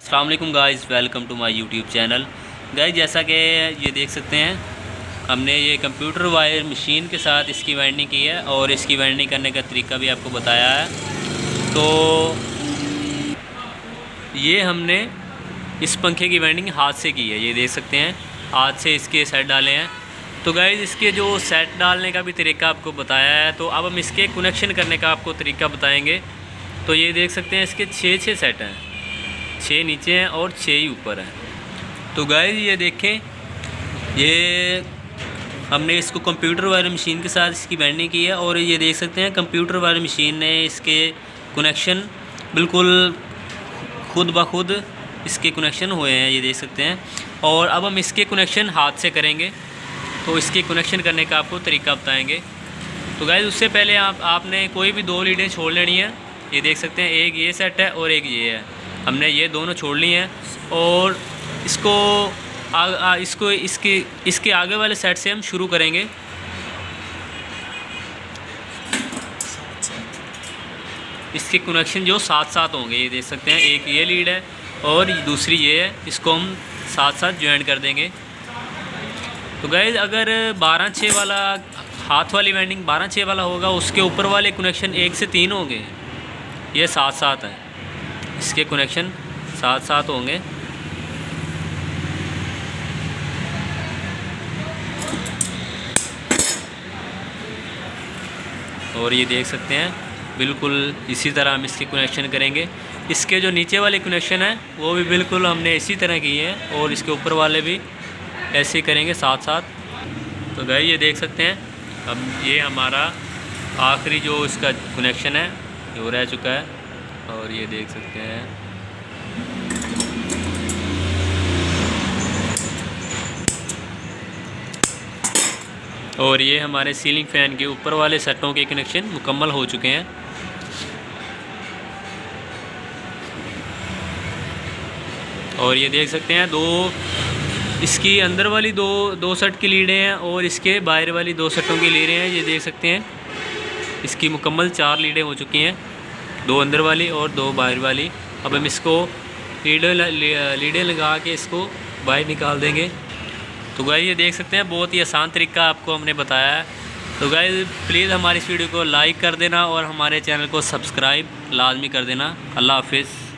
अस्सलाम वालेकुम guys, welcome to my YouTube channel. Guys जैसा कि ये देख सकते हैं, हमने ये कंप्यूटर वायर मशीन के साथ इसकी वाइंडिंग की है और इसकी वाइंडिंग करने का तरीका भी आपको बताया है। तो ये हमने इस पंखे की वाइंडिंग हाथ से की है, ये देख सकते हैं, हाथ से इसके सेट डाले हैं। तो गाइज़ इसके जो सेट डालने का भी तरीका आपको बताया है, तो अब हम इसके कनेक्शन करने का आपको तरीका बताएँगे। तो ये देख सकते हैं, इसके 6 सेट हैं, 6 नीचे हैं और 6 ही ऊपर हैं। तो गाइस ये देखें, ये हमने इसको कंप्यूटर वायर मशीन के साथ इसकी वाइंडिंग की है और ये देख सकते हैं कंप्यूटर वायर मशीन ने इसके कनेक्शन बिल्कुल खुद ब खुद इसके कनेक्शन हुए हैं, ये देख सकते हैं। और अब हम इसके कनेक्शन हाथ से करेंगे, तो इसके कनेक्शन करने का आपको तरीका बताएंगे। तो गाइस उससे पहले आपने कोई भी 2 लीडें छोड़ लेनी है। ये देख सकते हैं, एक ये सेट है और एक ये है। हमने ये दोनों छोड़ ली हैं और इसको इसके आगे वाले सेट से हम शुरू करेंगे। इसके कनेक्शन जो साथ साथ होंगे, ये देख सकते हैं, एक ये लीड है और दूसरी ये है, इसको हम साथ साथ ज्वाइन कर देंगे। तो गाइस अगर 12-6 वाला हाथ वाली वाइंडिंग 12-6 वाला होगा, उसके ऊपर वाले कनेक्शन 1 से 3 होंगे, ये साथ साथ हैं, इसके कनेक्शन साथ साथ होंगे। और ये देख सकते हैं, बिल्कुल इसी तरह हम इसके कनेक्शन करेंगे। इसके जो नीचे वाले कनेक्शन हैं वो भी बिल्कुल हमने इसी तरह किए हैं और इसके ऊपर वाले भी ऐसे ही करेंगे साथ साथ। तो भाई ये देख सकते हैं, अब ये हमारा आखिरी जो इसका कनेक्शन है वो रह चुका है और ये देख सकते हैं। और ये हमारे सीलिंग फ़ैन के ऊपर वाले सेटों के कनेक्शन मुकम्मल हो चुके हैं। और ये देख सकते हैं, इसकी अंदर वाली दो सेट की लीडें हैं और इसके बाहर वाली 2 सेटों की लीडें हैं। ये देख सकते हैं, इसकी मुकम्मल 4 लीडें हो चुकी हैं, 2 अंदर वाली और 2 बाहर वाली। अब हम इसको लीडें लगा के इसको बाहर निकाल देंगे। तो गाइस ये देख सकते हैं, बहुत ही आसान तरीका आपको हमने बताया है। तो गाइस प्लीज़ हमारी इस वीडियो को लाइक कर देना और हमारे चैनल को सब्सक्राइब लाजमी कर देना। अल्लाह हाफिज़।